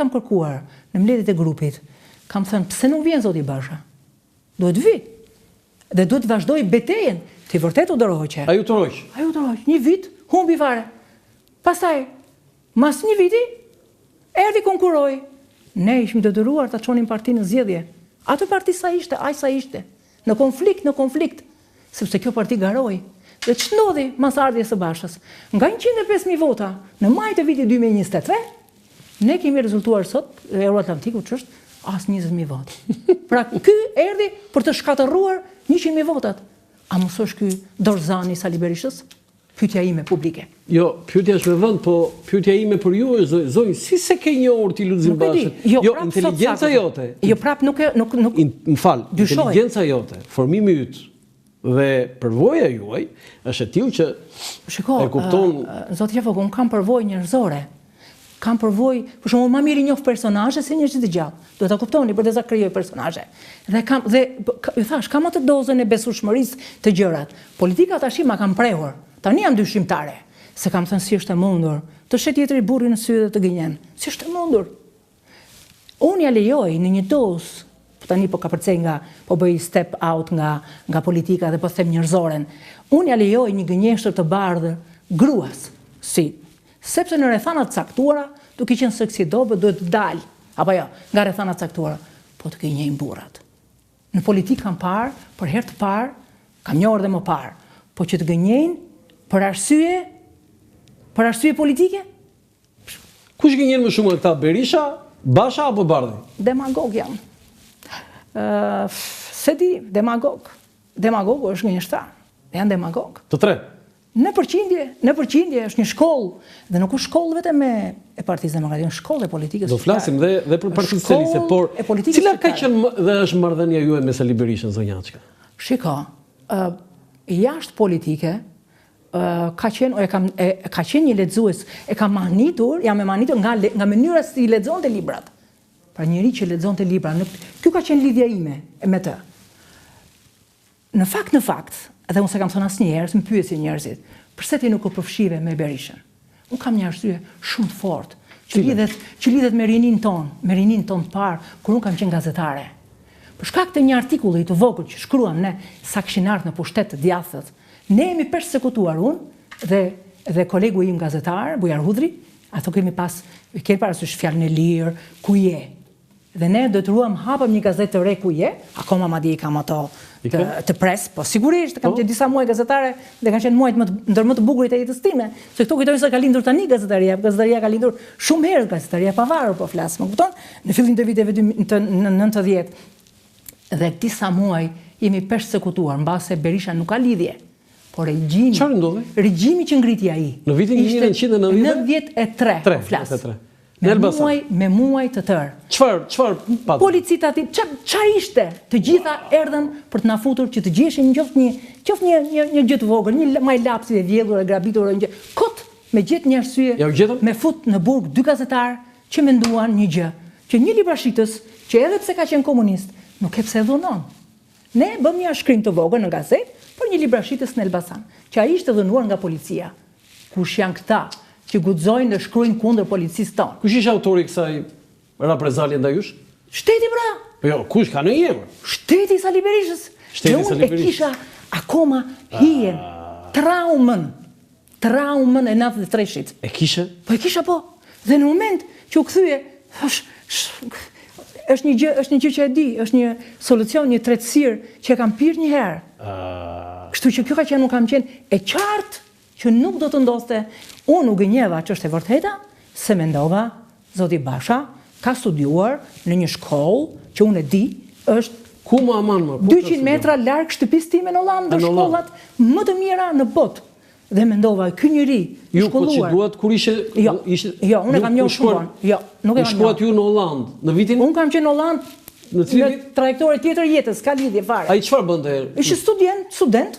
kam kërkuar në mbledhjet e grupit, kam thënë pse nuk vjen zoti Basha? Duhet vi. Dhe duhet vazhdoj betejën, të vërtet u dërhoqe. Ai u tërhoq. Një vit, humbi fare. Pastaj, mas një viti, erdhi konkuroi. Ne ishim detyruar ta çonim partinë në zgjedhje. Atë parti sa ishte, aq sa ishte. Në konflikt, sepse kjo parti garoi. Dhe ç'ndodhi mas ardhjes së Bashës? Nga 105.000 vota në maj të vitit 2023, ne kemi rezultuar sot Euroatlantiku ç'është as 20.000 votë. Pra ky erdhi për të shkatërruar 100.000 votat. A mos është ky Dorzani Sali Berishës? Pyetja ime publike. Jo, pyetja është me vend, po pyetja ime për ju është zonjë, si se ke njohur ti Lulzim Bashën? Jo, inteligjenca jote. Jo, prap nuk. Më fal, inteligjenca jote, formimi yt dhe përvoja juaj është e tillë që e kupton. Zoti Qefoku, un kam përvojë njerëzore. Kam përvojë, për shembull, më mirë njoh personazhe se njerëzit të gjallë. Duhet ta kuptoni për të sa krijoj personazhe. Dhe ju thash, kam atë dozën e besueshmërisë të gjërat. Politika tash ma kam prehur. Tani jam dyshimtare, se kam thënë si është e mundur të shet tjetri burrin në sy dhe të gënjen. Si është e mundur? Unë ja lejoj në një dozë, tani po ka përcej po bëj step out nga politika dhe po them njerëzoren. Unë ja lejoj një gënjeshtër të bardhë gruas, sepse në rrethana të caktuara, duke qenë se si dobë duhet të dalë, apo jo, nga rrethana të caktuara, po të gënjejnë burrat. Në politikë kam parë, për herë të parë, kam njohur dhe më parë, po që të gënjejnë për arsye politike? Kush gënjen më shumë këta, Berisha, Basha apo Bardhi? Demagog jam. Se di, demagog. Demagog është gënjeshtar. Janë demagog. Të tre? Në përqindje është një shkollë, dhe nuk është shkollë vetëm e Partisë Demokratike, është shkollë e politikës. Do flasim dhe për Partisë Socialiste, cila ka qenë dhe është marrëdhënia juaj me Sali Berishën, zonja Açka? Shiko, jashtë politike ka qenë një lexues, jam e mahnitur nga mënyra si i lexonte librat. Pra njëri që lexonte libra, ky ka qenë lidhja ime me të. Në fakt, edhe unë se kam thënë asnjëherë, më pyesin njerëzit, pse ti nuk u përfshive me Berishën? Unë kam një arsye shumë të fortë, që lidhet me rinin ton të parë, kur unë kam qenë gazetare. Për shkak të një artikulli të vogël që shkruam ne, sa kishin ardhur në pushtet të djathtë, ne jemi persekutuar unë dhe kolegu im gazetar, Bujar Hudri, ato kemi parasysh fjalën e lirë, ku je. Dhe ne detyruam hapëm një gazetë të re ku je, akoma madje kam ato të pres, po sigurisht kam qenë disa muaj gazetare dhe kanë qenë muajt ndër më të bukurit e jetës time, se këto kujtojnë se ka lindur tani gazetaria ka lindur shumë herë, gazetaria pavarur po flas, më kupton? Në fillim të viteve në 90. Dhe disa muaj jemi persekutuar mbase Berisha nuk ka lidhje. Por regjimi që ngriti ai. Në vitin 1993 po flas. Me muaj të tërë. Çfarë pat? Policitativ, çfarë ishte? Të gjitha erdhën për të na futur që të gjeshin qoftë një gjë të vogël, një maj lapsi e vjedhur e grabitur një kot me gjetë një arsye, me fut në burg dy gazetar që menduan një gjë, që një librashitës që edhe pse ka qenë komunist, nuk e pse dhunon. Ne bëm një shkrim të vogël në gazetë për një librashitës në Elbasan, që ai ishte dhunuar nga policia. Kush janë këta që guxojnë dhe shkruajnë kundër policisë tonë? Kush ishte autori kësaj reprezalie ndaj jush? Shteti pra. Po jo, kush ka në emër? Shteti i Sali Berishës. Unë e kisha akoma hijen, traumën e 93-shit. E kishe? Po e kisha po. Dhe në moment që u kthye, është një gjë që e di, është një solucion, një tretësirë që e kam pirë një herë. Kështu që kjo ka qenë, nuk kam qenë e qartë që nuk do të ndodhte. Unë u gënjeva që është e vërteta, se mendova, zoti Basha ka studiuar në një shkollë që unë e di, është ku më aman më? 200 metra larg shtëpisë time në Hollandë, në shkollat më të mira në botë. Dhe mendova, ky njeri i shkolluar. Ju kur ishte Jo, unë e kam njohur shumë vonë. Jo, nuk e kam njohur. Shkuat ju në Hollandë, në vitin? Unë kam qenë në Hollandë në trajektore tjetër jetës, ka lidhje fare. Ai çfarë bënte? Ishte student,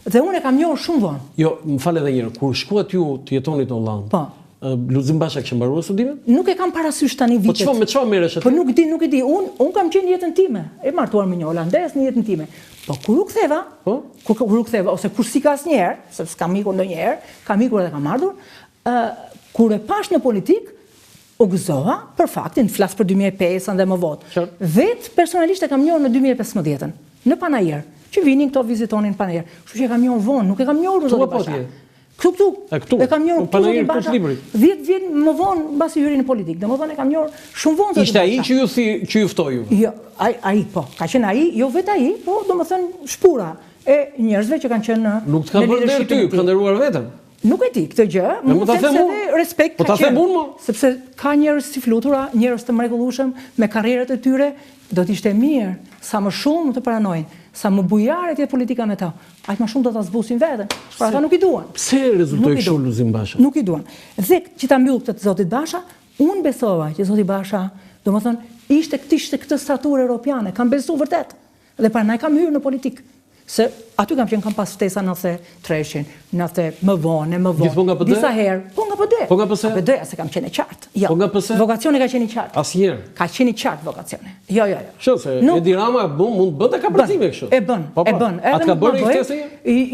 dhe unë e kam njohur shumë vonë. Jo, më fal edhe një herë, kur shkuat ju të jetonit në Hollandë. Po. Lulzim Basha kishte mbaruar studimet? Nuk e kam parasysh tani vitet. Po me çfarë merresh atë? Po nuk e di. Unë kam qenë në jetën time, e martuar me një holandez në jetën time. Po kur u ktheva, ose kur si ka asnjëherë, sepse kam ikur ndonjëherë, kam ikur dhe kam ardhur, kur e pash në politik, u gëzoha për faktin, flas për 2005 dhe më votë. Vetë personalisht e kam njohur në 2015 në Panajër, që vinin këto vizitonin Panajër. Kështu që e kam njohur vonë, nuk e kam njohur Zoti Basha. Këtu. E kam njohur Panajër Basha. 10 vjet më vonë mbasi hyri në politikë. Domethënë e kam njohur shumë vonë. Ishte ai që ju ftoi ju? Jo, ai po. Ka qenë ai, jo vetë ai, po domethënë shpura e njerëzve që kanë qenë Nuk të ka bërë der ty, ka nderuar vetëm. Nuk e di këtë gjë, mund të them se respekt ka qenë, sepse ka njerëz si flutura, njerëz të mrekullueshëm me karrierat e tyre, do të ishte mirë sa më shumë të pranojnë, sa më bujare të jetë politika me ta, aq më shumë do ta zbusin veten. Por ata nuk i duan. Pse rezultoi kështu Luzim Basha? Nuk i duan. Dhe që ta mbyll këtë Zotit Basha, unë besova që Zoti Basha, domethënë, ishte këtë staturë europiane, kam besuar vërtet. Dhe prandaj kam hyrë në politikë. Se aty kam pas ftesa 93-shin, 90 më vonë. Gjithmonë nga PD? Disa herë, po nga PD. Po nga PS? Nga PD, se kam qenë i qartë. Jo. Po nga PS? Vokacioni ka qenë i qartë. Asnjëherë. Ka qenë i qartë vokacioni. Jo. Kështu se Edi Rama mund bën kapërcime kështu. E bën. Atë ka bërë ftesë?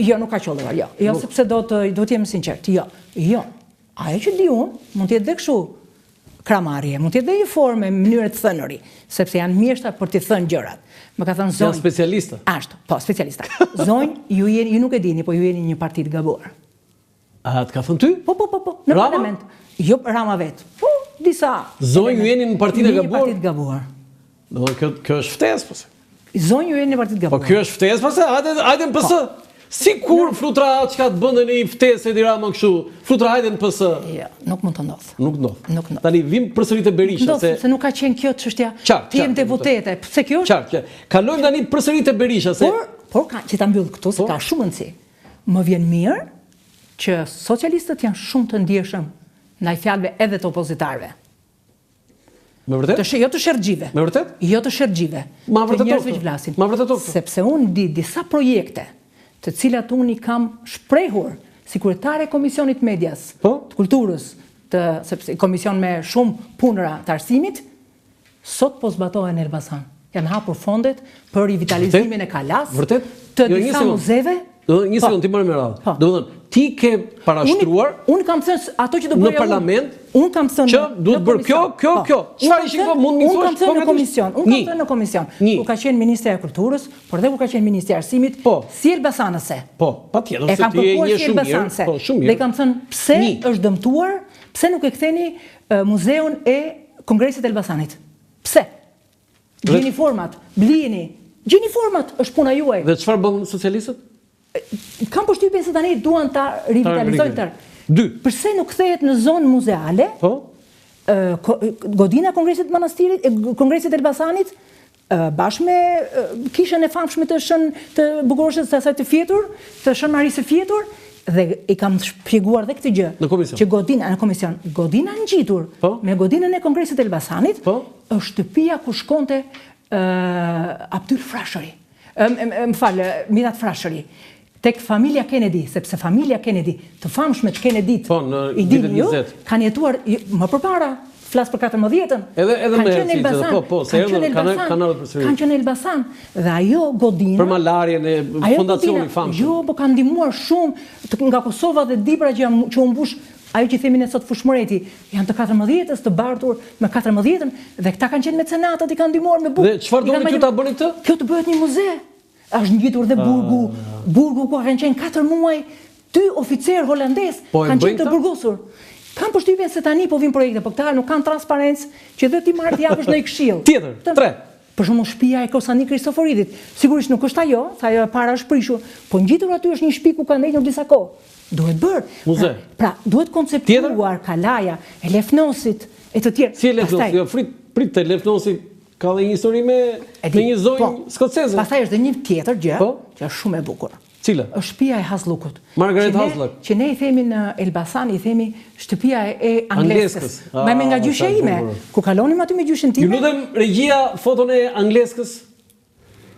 Jo, nuk ka qolluar, jo. Jo, sepse do të jem sinqert. Jo. Ajo që di unë mund të jetë dhe kështu kramarje, mund të jetë dhe një formë, mënyrë të thënëri, sepse janë mjeshta për të thënë gjërat. Më ka thënë zonjë. Janë specialista. Ashtu, po, specialista. Zonjë, ju nuk e dini, po ju jeni një parti të gabuar. A të ka thënë ty? Po, në parlament. Jo, Rama vetë. Po, disa. Zonjë, ju jeni në partitë e gabuar? Një parti të gabuar. Kjo është ftesë, po se. Zonjë, ju jeni një parti të gabuar. Po, kjo është ftesë, po se, hajde në PS. Sikur flutra çka të bënde në një ftesë Edi Rama kështu, flutra hajde në PS. Jo, nuk mund të ndodh. Nuk ndodh. Tani vim përsëri te Berisha se nuk ka qenë kjo çështja. Ti jem deputete, pse kjo është? Qartë. Kalojmë tani përsëri te Berisha se por që ta mbyll këtu se ka shumë rëndësi. Më vjen mirë që socialistët janë shumë të ndjeshëm ndaj fjalëve edhe të opozitarëve. Me vërtet? Jo të sherrxhive. Me vërtet? Jo të sherrxhive. Ma vërtetot. Ma vërtetot. Sepse unë di disa projekte të cilat unë i kam shprehur si kryetare e Komisionit Medias, të Kulturës, sepse komision me shumë punëra të arsimit, sot po zbatohen në Elbasan. Janë hapur fondet për rivitalizimin e Kalas, të disa muzeve. Një sekund, ti marrë me radhë. Do të thënë, ti ke parashtruar unë kam thënë ato që do bëja në parlament, unë kam thënë që duhet bërë kjo. Çfarë ishin këto? Mund të Unë kam thënë në komision. Kur ka qenë Ministri i Kulturës, por edhe kur ka qenë Ministri i Arsimit, si Elbasanëse. Po, patjetër se ti je një shumë mirë. Po, shumë mirë. Dhe kam thënë pse është dëmtuar, pse nuk e ktheni muzeun e Kongresit të Elbasanit. Pse? Gjeni format, blini. Gjeni format, është puna juaj. Dhe çfarë bën socialistët? Kam përshtypjen se tani duan ta rivitalizojnë tërë. 2. Përse nuk kthehet në zonë muzeale? Po. Godina Kongresit Manastirit, Kongresit Elbasanit, bashkë me kishën e famshme të Shën të Bukureshës së asaj të fjetur, të Shën Marisë së fjetur, dhe i kam shpjeguar dhe këtë gjë. Në komision. Që Godina në komision, Godina ngjitur me godinën e Kongresit Elbasanit, është shtëpia ku shkonte Abdyl Frashëri. Mirat Frashëri. Tek familja Kennedy, sepse familja Kennedy, të famshme të Kennedy-t, i dini ju, kanë jetuar më përpara, flas për 14-ën. Edhe me Elbasan, kanë qenë në Elbasan, dhe ajo godina... Për malarjen e fondacioni famshëm. Jo, po kanë ndihmuar shumë nga Kosova dhe Dibra që u mbush, ajo që themin e sot Fushmëreti, janë të 14-ës, të bartur me 14-ën, dhe këta kanë qenë mecenatët, i kanë ndihmuar me bukë. Dhe çfarë doni këtu ta bëni këtë? Kjo të bëhet një muze. Është ngjitur dhe burgu ku kanë qenë 4 muaj, 2 oficer holandez kanë qenë të burgosur. Kam përshtypjen se tani po vin projekte, po këta nuk kanë transparencë që dhe ti marrë të japësh në këshill. Tjetër, 3. Për shembull shtëpia e Kosani Kristoforidit. Sigurisht nuk është ajo, sa ajo e para është prishur, po ngjitur aty është një shtëpi ku kanë ndëjtur disa kohë. Duhet bërë. Muze. Pra, duhet konceptuar Kalaja, e Lefnosit e të tjerë. Si e Lefnosit? Jo, prit të Lefnosit. Ka dhe një histori me një zonjë skoceze. Pastaj është dhe një tjetër gjë, që është shumë e bukur. Cila? Është shtëpia e Hazllukut. Margaret Hazlluk. Që ne i themi në Elbasan, i themi shtëpia e Angleskës. Me nga gjyshja ime, ku kalonim aty me gjyshën time. Ju lutem regjia foton e Angleskës.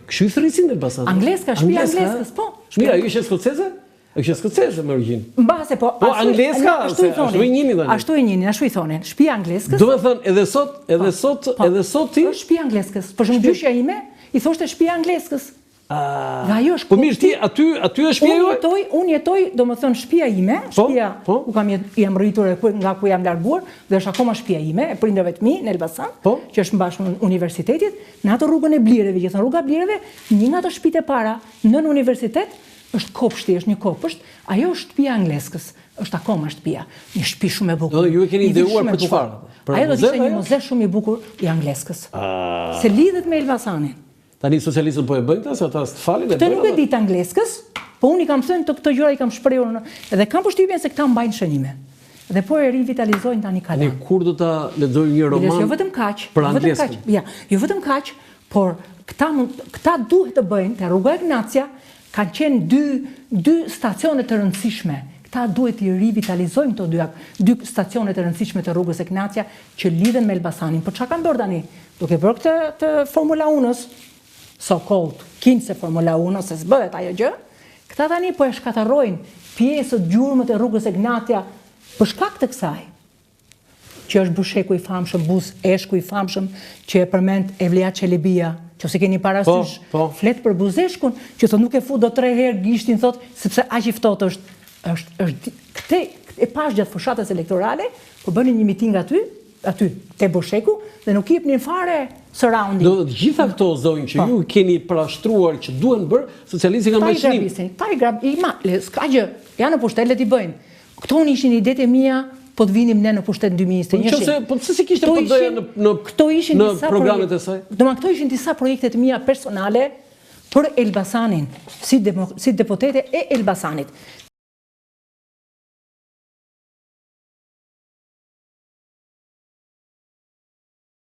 Kështu i thrisin në Elbasan. Angleska, shtëpia e Angleskës, po. Mira, ju ishe skoceze? Është skoceze me origjinë. Mbase po. Po Angleska, ashtu i njihnin tani. Ashtu i njihnin, ashtu i thonin. Shtëpia e Angleskës. Do të thënë edhe sot ti shtëpia e Angleskës. Për shembull gjyshja ime i thoshte shtëpia e Angleskës. Po mirë, ti aty është shtëpia juaj? Unë jetoj, domethënë shtëpia ime, shtëpia ku jam rritur e nga ku jam larguar, dhe është akoma shtëpia ime, e prindërve të mi në Elbasan, që është mbashkë në universitetit, në atë rrugën e Blireve, gjithë rruga e Blireve, një nga ato shtëpitë e para nën universitet është kopshti, është një kopësht, ajo është shtëpia angleskës, është akoma shtëpia, një shtëpi shumë e bukur. Do ju e keni ideuar për çfarë? Ajo do të ishte një muze shumë i bukur i angleskës. Se lidhet me Elbasanin. Tani socialistët po e bëjnë ta, se ata s'falin e bëjnë. Këtë nuk e di të angleskës, po unë i kam thënë këto gjëra i kam shprehur edhe kam përshtypjen se këta mbajnë shënime. Dhe po e rivitalizojnë tani kalan. Ne kur do ta lexojmë një roman? Jo vetëm kaq, për angleskën. Jo vetëm kaq, por këta duhet të bëjnë te rruga Ignacia, kanë qenë dy stacione të rëndësishme. Këta duhet i rivitalizojmë këto dy stacione të rëndësishme të rrugës Ignacia që lidhen me Elbasanin. Po çka kanë bërë tani? Duke bërë këtë Formula 1-s, so-called kinse Formula 1, se s'bëhet ajo gjë, këta tani po e shkatërrojnë pjesët gjurmët e rrugës Ignacia për shkak të kësaj, që është Busheku i famshëm, Bus Eshku i famshëm, që e përmend Evlia Çelebia, që se keni parasysh, flet për Buzeshkun, që thot nuk e fu do 3 herë gishtin, thot, sepse aq i ftohtë është këtë e pash gjatë fushatës elektorale, po bënin një miting aty te Busheku, dhe nuk jepnin fare surrounding. Do të gjitha këto zonjë që ju keni parashtruar që duhen bërë, socialistë kanë mashënim. Ta i grabisnin, s'ka gjë, janë në pushtet, le t'i bëjnë. Këto ishin idetë e mia, po të vinim ne në pushtet në 2021. Po pse si kishte PD në programet e saj? Këto ishin disa projekte të mia personale për Elbasanin, si deputete e Elbasanit.